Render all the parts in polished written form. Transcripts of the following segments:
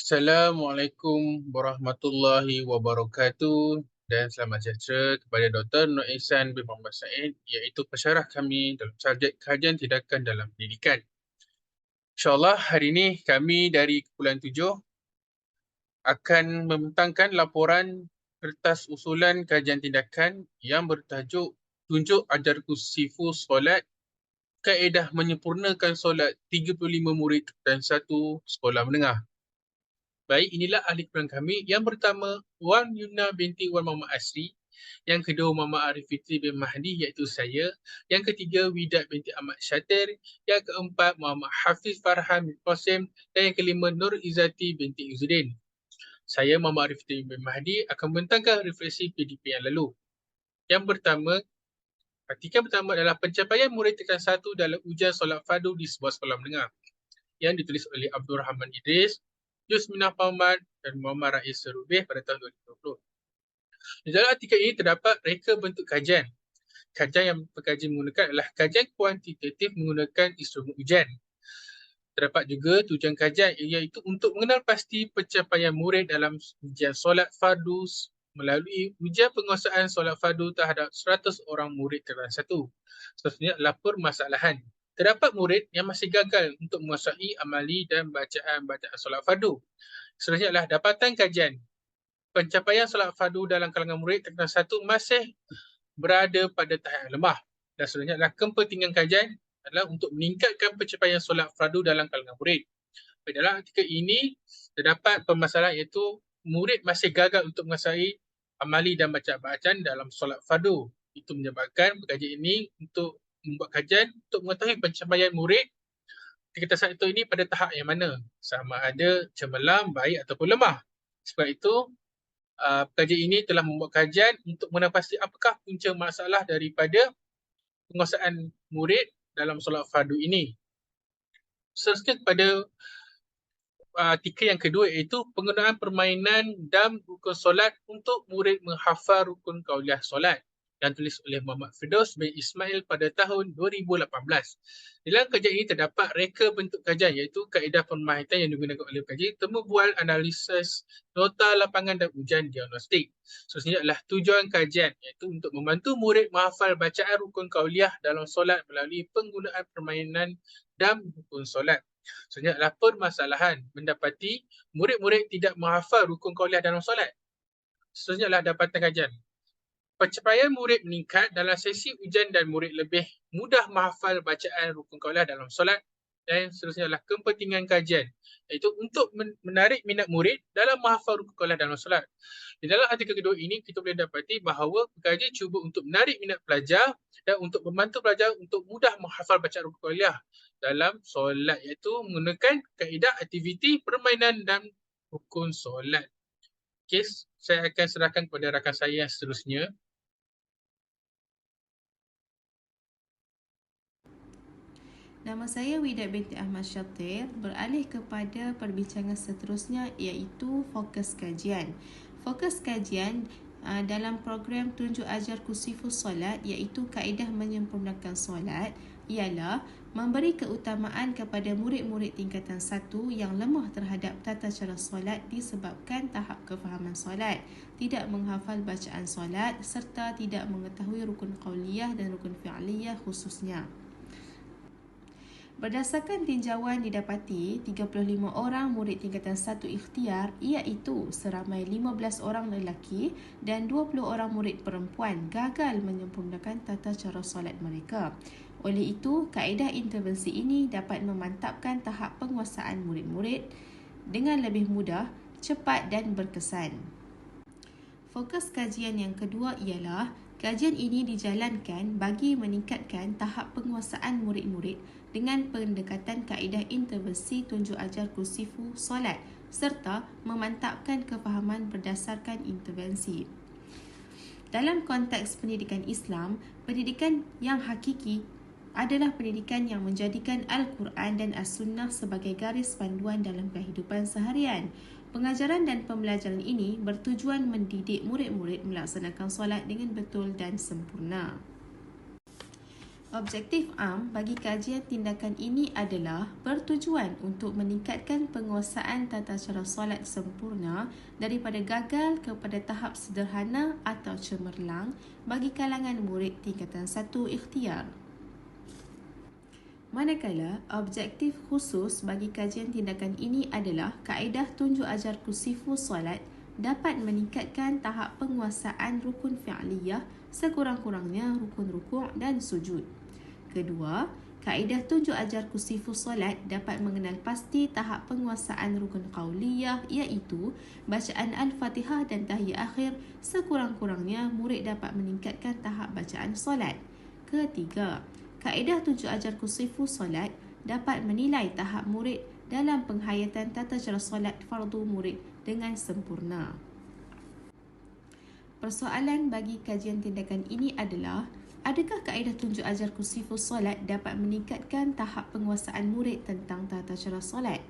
Assalamualaikum warahmatullahi wabarakatuh dan selamat sejahtera kepada Dr. Nur Ihsan bin Muhammad Said, iaitu pensyarah kami dalam subjek kajian tindakan dalam pendidikan. InsyaAllah hari ini kami dari Kumpulan 7 akan membentangkan laporan kertas usulan kajian tindakan yang bertajuk Tunjuk Ajarku Sifu Solat, Kaedah Menyempurnakan Solat 35 Murid dan 1 Sekolah Menengah. Baik, inilah ahli keperluan kami. Yang pertama, Wan Yuna binti Wan Muhammad Asri. Yang kedua, Muhammad Arif Fitri bin Mahdi, iaitu saya. Yang ketiga, Widat binti Ahmad Syatir. Yang keempat, Muhammad Hafiz Farhan bin Qasim. Dan yang kelima, Nur Izzati binti Izzuddin. Saya, Muhammad Arif Fitri bin Mahdi, akan membentangkan refleksi PDP yang lalu. Yang pertama, artikel pertama adalah pencapaian murid tingkatan 1 dalam ujian solat fardu di sebuah sekolah menengah, yang ditulis oleh Abdul Rahman Idris, Yusminah Muhammad dan Muhammad Rais Serubih pada tahun 2020. Di dalam artikel ini terdapat reka bentuk kajian. Kajian yang pengkaji menggunakan adalah kajian kuantitatif menggunakan instrumen ujian. Terdapat juga tujuan kajian iaitu untuk mengenal pasti pencapaian murid dalam ujian solat fardu melalui ujian penguasaan solat fardu terhadap 100 orang murid tingkatan 1. Seterusnya adalah permasalahan. Terdapat murid yang masih gagal untuk menguasai amali dan bacaan solat fardu. Seterusnya adalah dapatan kajian. Pencapaian solat fardu dalam kalangan murid tingkatan 1 masih berada pada tahap yang lemah. Dan seterusnya adalah kepentingan kajian adalah untuk meningkatkan pencapaian solat fardu dalam kalangan murid. Dalam artikel ini terdapat permasalahan iaitu murid masih gagal untuk menguasai amali dan bacaan dalam solat fardu. Itu menyebabkan kajian ini untuk membuat kajian untuk mengetahui pencapaian murid tingkatan 1 ini pada tahap yang mana, sama ada cemerlang, baik ataupun lemah. Sebab itu kajian ini telah membuat kajian untuk mengenal pasti apakah punca masalah daripada penguasaan murid dalam solat fardu ini. Seterusnya kepada artikel yang kedua iaitu penggunaan permainan dan rukun solat untuk murid menghafal rukun kauliah solat, yang tulis oleh Muhammad Firdaus bin Ismail pada tahun 2018. Dalam kajian ini terdapat reka bentuk kajian iaitu kaedah permainan yang digunakan oleh pekaji, temu bual, analisis, nota lapangan dan ujian diagnostik. Seterusnya adalah tujuan kajian iaitu untuk membantu murid menghafal bacaan rukun kauliah dalam solat melalui penggunaan permainan dan rukun solat. Seterusnya adalah permasalahan mendapati murid-murid tidak menghafal rukun kauliah dalam solat. Seterusnya adalah dapatan kajian. Pencapaian murid meningkat dalam sesi ujian dan murid lebih mudah menghafal bacaan rukun kauliah dalam solat. Dan seterusnya adalah kepentingan kajian, iaitu untuk menarik minat murid dalam menghafal rukun kauliah dalam solat. Di dalam artikel kedua ini, kita boleh dapati bahawa pekaji cuba untuk menarik minat pelajar dan untuk membantu pelajar untuk mudah menghafal bacaan rukun kauliah dalam solat, iaitu menggunakan kaedah aktiviti, permainan dan rukun solat. Okey, saya akan serahkan kepada rakan saya yang seterusnya. Nama saya Widat binti Ahmad Syatir. Beralih kepada perbincangan seterusnya iaitu fokus kajian. Fokus kajian dalam program Tunjuk Ajarku Sifus Solat iaitu kaedah menyempurnakan solat ialah memberi keutamaan kepada murid-murid tingkatan 1 yang lemah terhadap tata cara solat disebabkan tahap kefahaman solat, tidak menghafal bacaan solat serta tidak mengetahui rukun qauliyah dan rukun fi'liyah khususnya. Berdasarkan tinjauan didapati 35 orang murid tingkatan 1 ikhtiar iaitu seramai 15 orang lelaki dan 20 orang murid perempuan gagal menyempurnakan tata cara solat mereka. Oleh itu, kaedah intervensi ini dapat memantapkan tahap penguasaan murid-murid dengan lebih mudah, cepat dan berkesan. Fokus kajian yang kedua ialah kajian ini dijalankan bagi meningkatkan tahap penguasaan murid-murid dengan pendekatan kaedah intervensi tunjuk ajarku sifu solat serta memantapkan kefahaman berdasarkan intervensi. Dalam konteks pendidikan Islam, pendidikan yang hakiki adalah pendidikan yang menjadikan Al-Quran dan As-Sunnah sebagai garis panduan dalam kehidupan seharian. Pengajaran dan pembelajaran ini bertujuan mendidik murid-murid melaksanakan solat dengan betul dan sempurna. Objektif am bagi kajian tindakan ini adalah bertujuan untuk meningkatkan penguasaan tata cara solat sempurna daripada gagal kepada tahap sederhana atau cemerlang bagi kalangan murid tingkatan 1 ikhtiar. Manakala, objektif khusus bagi kajian tindakan ini adalah kaedah tunjuk ajar kusifu solat dapat meningkatkan tahap penguasaan rukun fi'liyah sekurang-kurangnya rukun rukuk dan sujud. Kedua, kaedah tunjuk ajar kusifu solat dapat mengenal pasti tahap penguasaan rukun qauliyah iaitu bacaan Al-Fatihah dan tahiyat akhir sekurang-kurangnya murid dapat meningkatkan tahap bacaan solat. Ketiga, kaedah tunjuk ajar kusifu solat dapat menilai tahap murid dalam penghayatan tata cara solat fardu murid dengan sempurna. Persoalan bagi kajian tindakan ini adalah, adakah kaedah tunjuk ajar kusifu solat dapat meningkatkan tahap penguasaan murid tentang tata cara solat?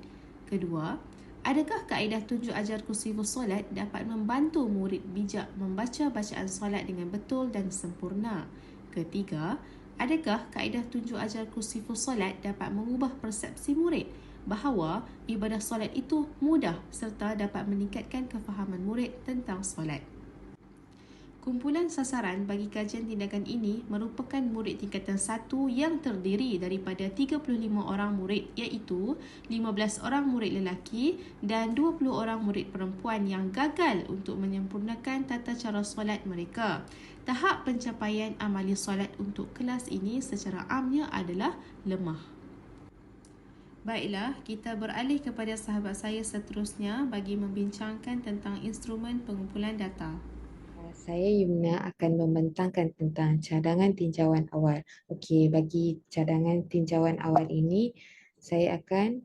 Kedua, adakah kaedah tunjuk ajar kusifu solat dapat membantu murid bijak membaca bacaan solat dengan betul dan sempurna? Ketiga, adakah kaedah tunjuk ajar kusifu solat dapat mengubah persepsi murid bahawa ibadah solat itu mudah serta dapat meningkatkan kefahaman murid tentang solat? Kumpulan sasaran bagi kajian tindakan ini merupakan murid tingkatan 1 yang terdiri daripada 35 orang murid iaitu 15 orang murid lelaki dan 20 orang murid perempuan yang gagal untuk menyempurnakan tata cara solat mereka. Tahap pencapaian amali solat untuk kelas ini secara amnya adalah lemah. Baiklah, kita beralih kepada sahabat saya seterusnya bagi membincangkan tentang instrumen pengumpulan data. Saya Yumna akan membentangkan tentang cadangan tinjauan awal. Okey, bagi cadangan tinjauan awal ini, saya akan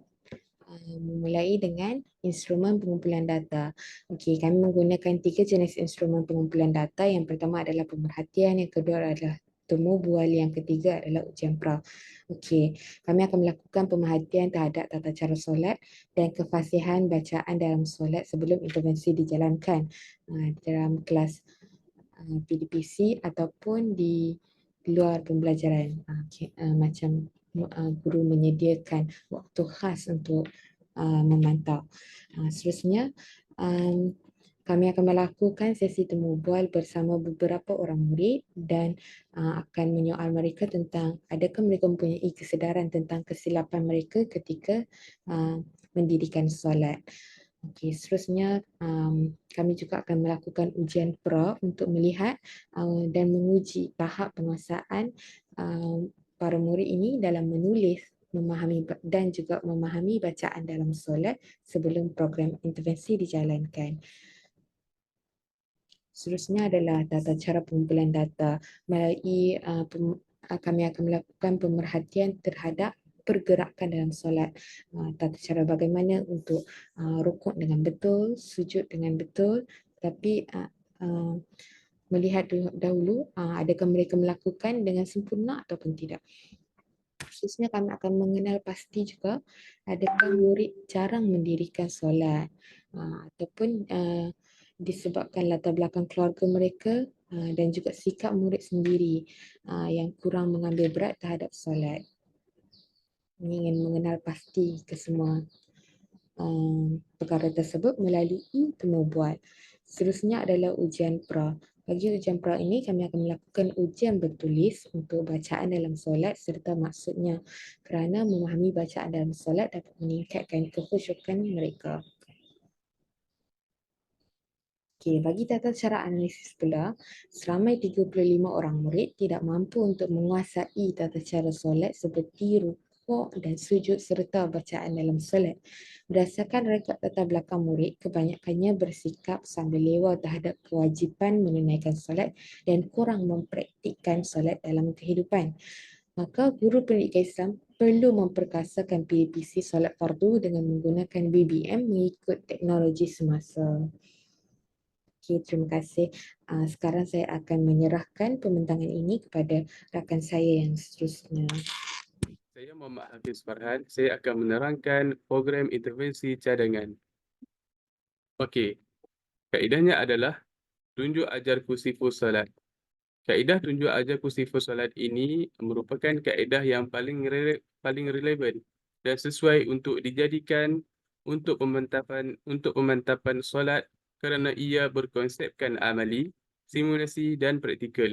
memulai dengan instrumen pengumpulan data. Okey, kami menggunakan 3 jenis instrumen pengumpulan data. Yang pertama adalah pemerhatian, yang kedua adalah temu bual, yang ketiga adalah ujian pra. Okey, kami akan melakukan pemerhatian terhadap tata cara solat dan kefasihan bacaan dalam solat sebelum intervensi dijalankan dalam kelas PDPC ataupun di luar pembelajaran. Macam guru menyediakan waktu khas untuk memantau. Seterusnya, kami akan melakukan sesi temu bual bersama beberapa orang murid dan akan menyoal mereka tentang adakah mereka mempunyai kesedaran tentang kesilapan mereka ketika mendirikan solat. Okey, seterusnya kami juga akan melakukan ujian pra untuk melihat dan menguji tahap penguasaan para murid ini dalam menulis, memahami dan juga memahami bacaan dalam solat sebelum program intervensi dijalankan. Seterusnya adalah tata cara pengumpulan data. Melalui kami akan melakukan pemerhatian terhadap pergerakan dalam solat. Tata cara bagaimana untuk rukuk dengan betul, sujud dengan betul, tapi melihat dahulu adakah mereka melakukan dengan sempurna ataupun tidak. Khususnya kami akan mengenal pasti juga adakah murid jarang mendirikan solat ataupun disebabkan latar belakang keluarga mereka dan juga sikap murid sendiri yang kurang mengambil berat terhadap solat. Ini ingin mengenal pasti kesemua perkara tersebut melalui temu bual. Seterusnya adalah ujian pra. Bagi ujian pra ini, kami akan melakukan ujian bertulis untuk bacaan dalam solat serta maksudnya kerana memahami bacaan dalam solat dapat meningkatkan kekhusyukan mereka. Okey, bagi tata cara analisis pula, seramai 35 orang murid tidak mampu untuk menguasai tata cara solat seperti rukuk dan sujud serta bacaan dalam solat. Berdasarkan rekod latar belakang murid, kebanyakannya bersikap sambil lewa terhadap kewajipan menunaikan solat dan kurang mempraktikkan solat dalam kehidupan. Maka guru pendidikan Islam perlu memperkasakan PDPC solat fardu dengan menggunakan BBM mengikut teknologi semasa. Okey, terima kasih. Sekarang saya akan menyerahkan pembentangan ini kepada rakan saya yang seterusnya. Saya Muhammad Hafiz Farhan. Saya akan menerangkan program intervensi cadangan. Okey, kaedahnya adalah tunjuk ajar kusifu salat. Kaedah tunjuk ajarku sifat solat ini merupakan kaedah yang paling relevan dan sesuai untuk dijadikan untuk pemantapan solat kerana ia berkonsepkan amali, simulasi dan praktikal.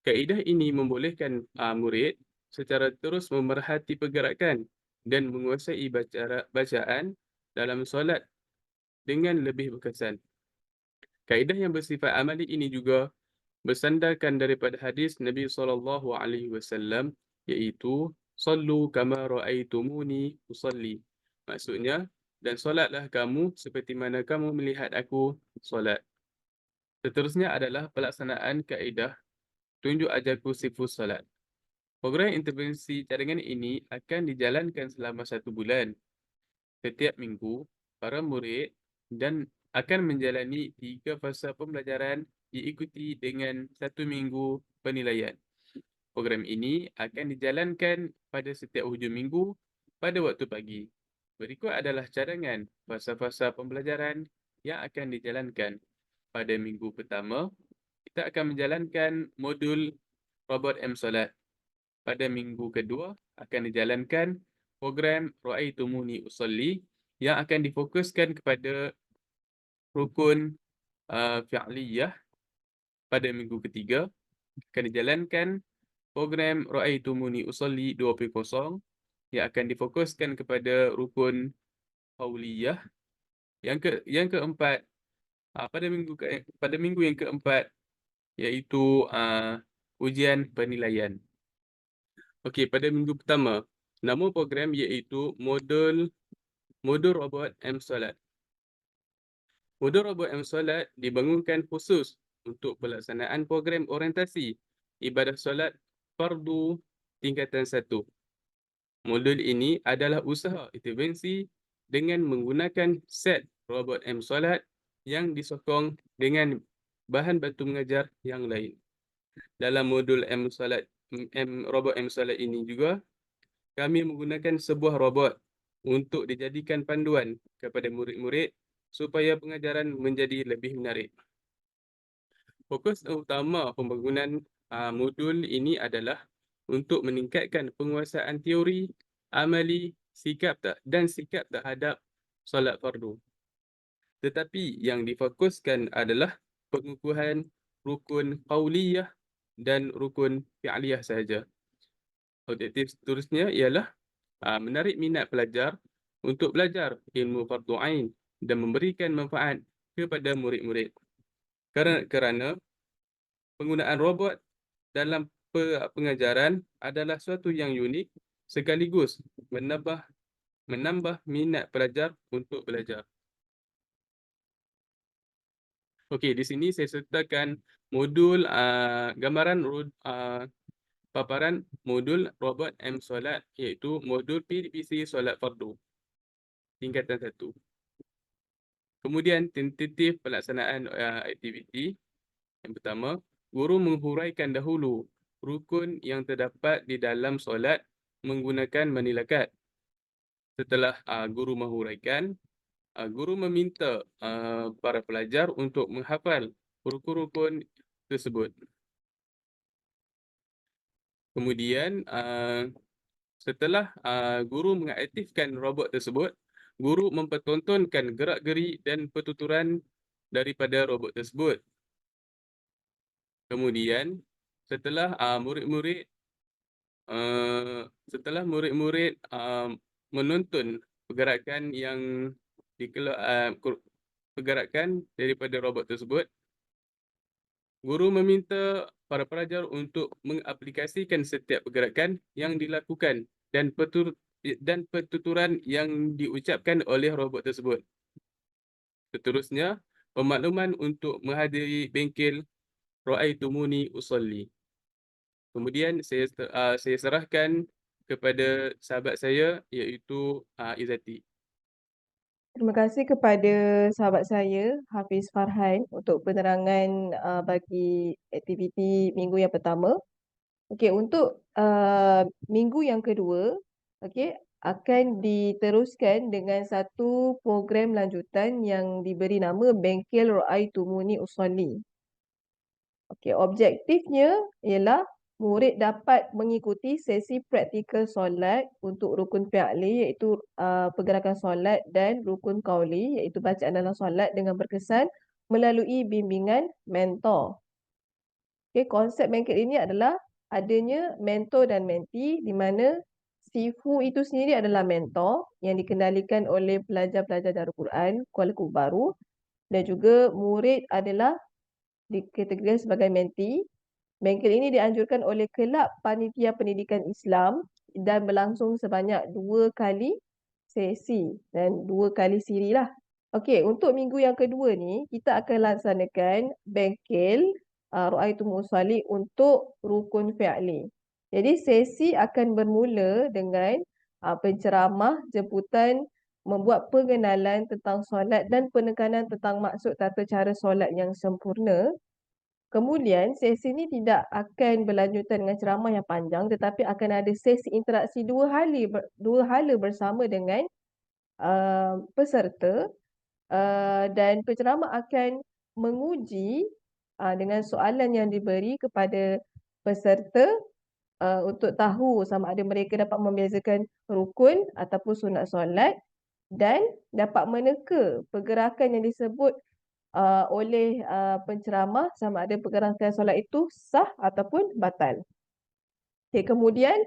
Kaedah ini membolehkan murid secara terus memerhati pergerakan dan menguasai bacaan dalam solat dengan lebih berkesan. Kaedah yang bersifat amali ini juga bersandarkan daripada hadis Nabi SAW, iaitu sallu kama ra'aitumuni usalli. Maksudnya, dan solatlah kamu seperti mana kamu melihat aku solat. Seterusnya adalah pelaksanaan kaedah tunjuk ajarku sifat solat. Program intervensi cadangan ini akan dijalankan selama 1 bulan. Setiap minggu, para murid dan akan menjalani 3 fasa pembelajaran diikuti dengan 1 minggu penilaian. Program ini akan dijalankan pada setiap hujung minggu pada waktu pagi. Berikut adalah cadangan fasa-fasa pembelajaran yang akan dijalankan. Pada minggu pertama, kita akan menjalankan modul robot M-Solat. Pada minggu kedua, akan dijalankan program Ra'aitumuni Usalli yang akan difokuskan kepada rukun fi'liyah. Pada minggu ketiga, akan dijalankan program Ra'aitumuni Usalli 2.0 yang akan difokuskan kepada rukun qauliyah. Yang keempat, pada minggu yang keempat, iaitu ujian penilaian. Okey, pada minggu pertama, nama program iaitu modul robot M-Solat. Modul robot M-Solat dibangunkan khusus untuk pelaksanaan program orientasi ibadah solat fardu tingkatan 1. Modul ini adalah usaha intervensi dengan menggunakan set robot M-Solat yang disokong dengan bahan bantu mengajar yang lain. Dalam modul robot M-Solat ini juga, kami menggunakan sebuah robot untuk dijadikan panduan kepada murid-murid supaya pengajaran menjadi lebih menarik. Fokus utama pembangunan modul ini adalah untuk meningkatkan penguasaan teori, amali, sikap terhadap solat fardu. Tetapi yang difokuskan adalah pengukuhan rukun qauliyah dan rukun fi'liyah sahaja. Objektif seterusnya ialah menarik minat pelajar untuk belajar ilmu fardu ain dan memberikan manfaat kepada murid-murid. Kerana penggunaan robot dalam pengajaran adalah suatu yang unik sekaligus menambah minat pelajar untuk belajar. Okey, di sini saya sertakan modul gambaran paparan modul robot M-Solat, iaitu modul PDPC Solat Fardu tingkatan 1. Kemudian tentatif pelaksanaan aktiviti. Yang pertama, guru menghuraikan dahulu rukun yang terdapat di dalam solat menggunakan manilakat. Setelah guru menghuraikan, guru meminta para pelajar untuk menghafal rukun-rukun tersebut. Kemudian setelah guru mengaktifkan robot tersebut, guru mempertontonkan gerak-geri dan pertuturan daripada robot tersebut. Kemudian setelah murid-murid menonton pergerakan yang pergerakan daripada robot tersebut, guru meminta para pelajar untuk mengaplikasikan setiap pergerakan yang dilakukan dan pertuturan yang diucapkan oleh robot tersebut. Seterusnya, pemakluman untuk menghadiri bengkel Ra'aitumuni Usalli. Kemudian saya serahkan kepada sahabat saya, iaitu Izzati. Terima kasih kepada sahabat saya, Hafiz Farhan, untuk penerangan bagi aktiviti minggu yang pertama. Okey, untuk minggu yang kedua, okey, akan diteruskan dengan satu program lanjutan yang diberi nama Bengkel Ra'aitumuni Usalli. Okey, objektifnya ialah murid dapat mengikuti sesi praktikal solat untuk rukun fi'li iaitu pergerakan solat dan rukun qauli iaitu bacaan dalam solat dengan berkesan melalui bimbingan mentor. Okey, konsep bengkel ini adalah adanya mentor dan menti di mana Sifu itu sendiri adalah mentor yang dikendalikan oleh pelajar-pelajar Darul Quran Kuala Kubaru dan juga murid adalah dikategorikan sebagai menti. Bengkel ini dianjurkan oleh Kelab Panitia Pendidikan Islam dan berlangsung sebanyak 2 kali sesi dan 2 kali siri lah. Okey, untuk minggu yang kedua ni kita akan laksanakan bengkel Ru'aitul Musalli untuk rukun fi'li. Jadi sesi akan bermula dengan penceramah jemputan membuat pengenalan tentang solat dan penekanan tentang maksud tata cara solat yang sempurna. Kemudian sesi ini tidak akan berlanjutan dengan ceramah yang panjang tetapi akan ada sesi interaksi dua hala bersama dengan peserta dan penceramah akan menguji dengan soalan yang diberi kepada peserta untuk tahu sama ada mereka dapat membezakan rukun ataupun sunat solat dan dapat meneka pergerakan yang disebut oleh penceramah sama ada pergerakan solat itu sah ataupun batal. Okay, kemudian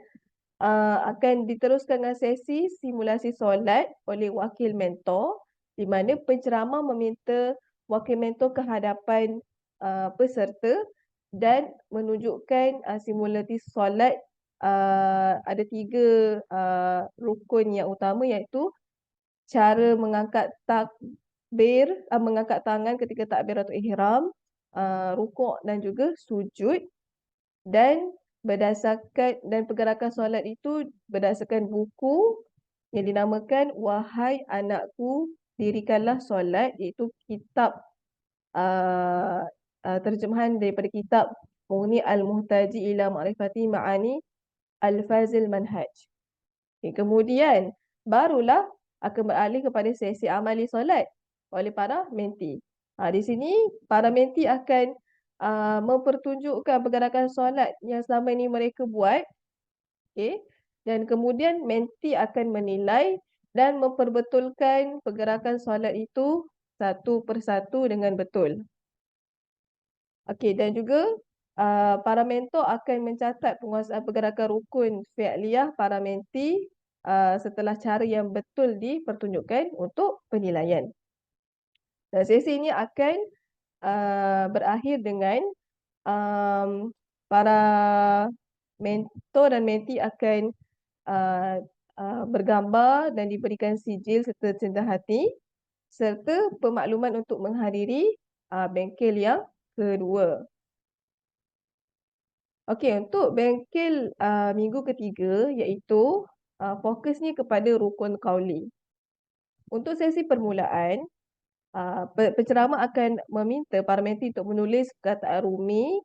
akan diteruskan dengan sesi simulasi solat oleh wakil mentor di mana penceramah meminta wakil mentor ke hadapan peserta dan menunjukkan simulasi solat ada 3 rukun yang utama iaitu cara mengangkat mengangkat tangan ketika takbiratul ihram, rukuk dan juga sujud dan pergerakan solat itu berdasarkan buku yang dinamakan Wahai Anakku Dirikanlah Solat iaitu kitab terjemahan daripada kitab Mughni Al-Muhtaji ila Ma'rifati Ma'ani Al-Fazil Manhaj. Okay, kemudian barulah akan beralih kepada sesi amali solat oleh para menti. Di sini para menti akan mempertunjukkan pergerakan solat yang selama ini mereka buat. Okay. Dan kemudian menti akan menilai dan memperbetulkan pergerakan solat itu satu persatu dengan betul. Okey, dan juga para mentor akan mencatat penguasaan pergerakan rukun fi'liyah para menti setelah cara yang betul dipertunjukkan untuk penilaian. Dan sesi ini akan berakhir dengan para mentor dan menti akan bergambar dan diberikan sijil serta cendah hati serta pemakluman untuk menghadiri bengkel yang kedua. Okey, untuk bengkel minggu ketiga iaitu fokusnya kepada rukun qauli. Untuk sesi permulaan, penceramah akan meminta para menti untuk menulis perkataan rumi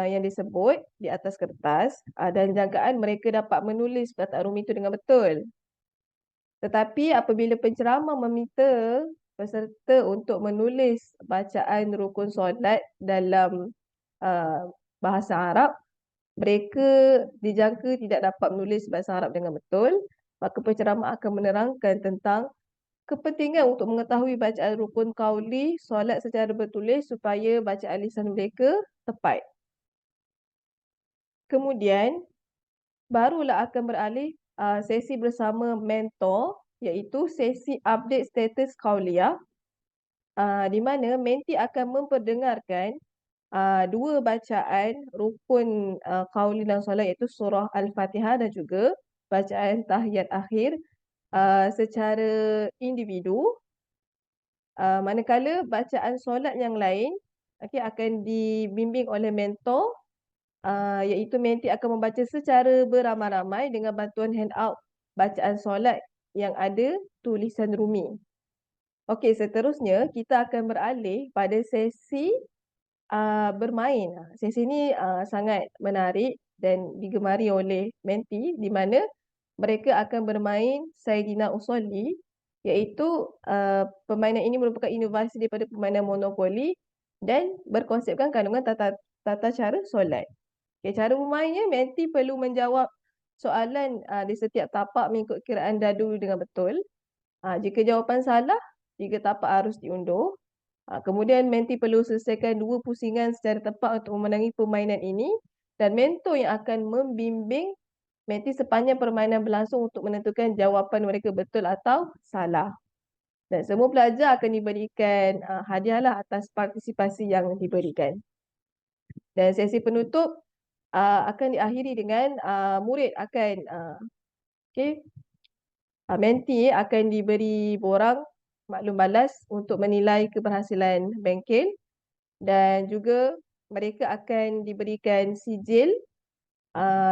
yang disebut di atas kertas dan jangkaan mereka dapat menulis perkataan rumi itu dengan betul. Tetapi apabila penceramah meminta peserta untuk menulis bacaan rukun solat dalam bahasa Arab, mereka dijangka tidak dapat menulis bahasa Arab dengan betul, maka penceramah akan menerangkan tentang kepentingan untuk mengetahui bacaan rukun qauli solat secara bertulis supaya bacaan lisan mereka tepat. Kemudian barulah akan beralih sesi bersama mentor iaitu sesi update status qauliyah di mana menti akan memperdengarkan dua bacaan rukun qauli dalam solat iaitu surah Al-Fatihah dan juga bacaan tahiyat akhir secara individu. Manakala bacaan solat yang lain akan dibimbing oleh mentor iaitu menti akan membaca secara beramai-ramai dengan bantuan handout bacaan solat yang ada tulisan rumi. Okey, seterusnya kita akan beralih pada sesi bermain. Sesi ini sangat menarik dan digemari oleh menti di mana mereka akan bermain Sayyidina Usolli iaitu permainan ini merupakan inovasi daripada permainan monopoli dan berkonsepkan kandungan tata cara solat. Okay, cara bermainnya, menti perlu menjawab soalan di setiap tapak mengikut kiraan dadu dengan betul. Jika jawapan salah, 3 tapak harus diundur. Kemudian menti perlu selesaikan 2 pusingan secara tepat untuk memenangi permainan ini, dan mentor yang akan membimbing menti sepanjang permainan berlangsung untuk menentukan jawapan mereka betul atau salah. Dan semua pelajar akan diberikan hadiah lah atas partisipasi yang diberikan. Dan sesi penutup akan diakhiri dengan murid akan menti akan diberi borang maklum balas untuk menilai keberhasilan bengkel, dan juga mereka akan diberikan sijil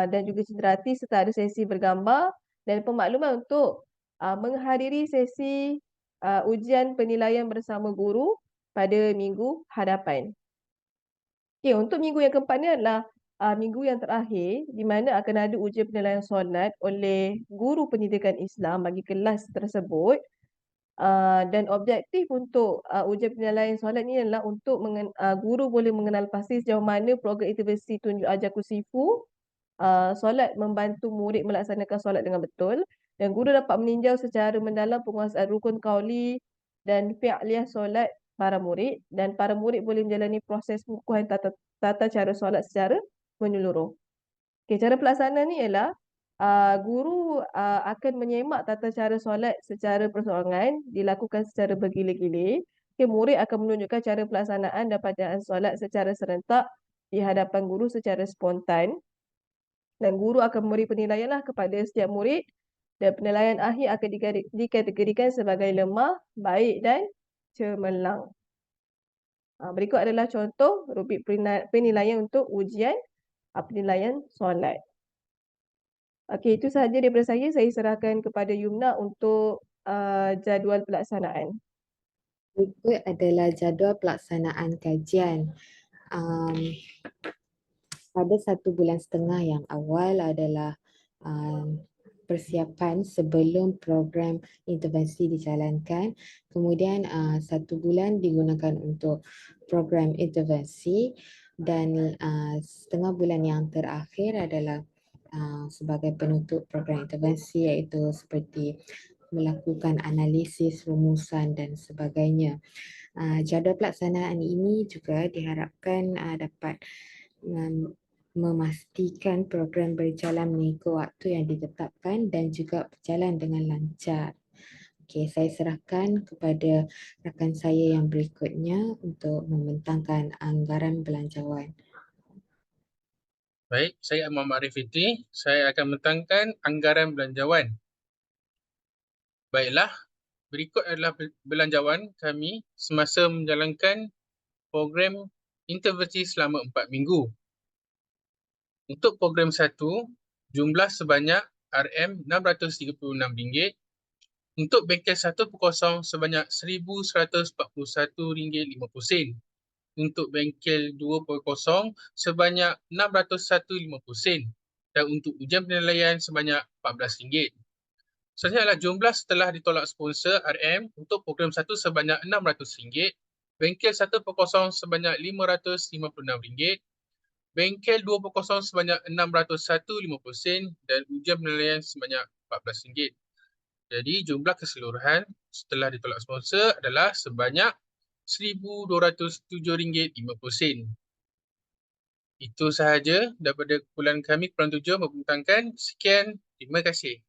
dan juga cenderati serta ada sesi bergambar dan pemakluman untuk menghadiri sesi ujian penilaian bersama guru pada minggu hadapan. Okay, untuk minggu yang keempat ni adalah minggu yang terakhir di mana akan ada ujian penilaian solat oleh guru pendidikan Islam bagi kelas tersebut. Dan objektif untuk ujian penilaian solat ni adalah untuk guru boleh mengenal pasti sejauh mana program intervensi tunjuk ajar Kusifu solat membantu murid melaksanakan solat dengan betul, dan guru dapat meninjau secara mendalam penguasaan rukun qauli dan fi'liyah solat para murid, dan para murid boleh menjalani proses pengukuhan tata cara solat secara menyeluruh. Okay, cara pelaksanaan ni ialah guru akan menyemak tata cara solat secara perseorangan, dilakukan secara bergila-gila. Okay, murid akan menunjukkan cara pelaksanaan dan bacaan solat secara serentak di hadapan guru secara spontan. Dan guru akan memberi penilaian lah kepada setiap murid, dan penilaian akhir akan dikategorikan sebagai lemah, baik dan cemerlang. Berikut adalah contoh rubrik penilaian untuk ujian penilaian solat. Okey, itu sahaja daripada saya. Saya serahkan kepada Yumna untuk jadual pelaksanaan. Berikut adalah jadual pelaksanaan kajian. Pada 1 bulan setengah yang awal adalah persiapan sebelum program intervensi dijalankan. Kemudian 1 bulan digunakan untuk program intervensi, dan setengah bulan yang terakhir adalah sebagai penutup program intervensi, iaitu seperti melakukan analisis, rumusan dan sebagainya. Jadual pelaksanaan ini juga diharapkan dapat memastikan program berjalan mengikut waktu yang ditetapkan dan juga berjalan dengan lancar. Okey, saya serahkan kepada rakan saya yang berikutnya untuk membentangkan anggaran belanjawan. Baik, saya Muhammad Arif Fitri. Saya akan membentangkan anggaran belanjawan. Baiklah, berikut adalah belanjawan kami semasa menjalankan program intervensi selama 4 minggu. Untuk program 1, jumlah sebanyak RM636. Untuk bengkel 1/0 sebanyak RM1,141.50. Untuk bengkel 2/0 sebanyak RM601.50. Dan untuk ujian penilaian sebanyak RM14. Seterusnya adalah jumlah setelah ditolak sponsor RM untuk program 1 sebanyak RM600. Bengkel 1/0 sebanyak RM556. Bengkel 2/0 sebanyak RM601.50 dan ujian penilaian sebanyak RM14. Jadi jumlah keseluruhan setelah ditolak sponsor adalah sebanyak RM1,207.50. Itu sahaja daripada kumpulan kami Keperluan 7 membentangkan. Sekian, terima kasih.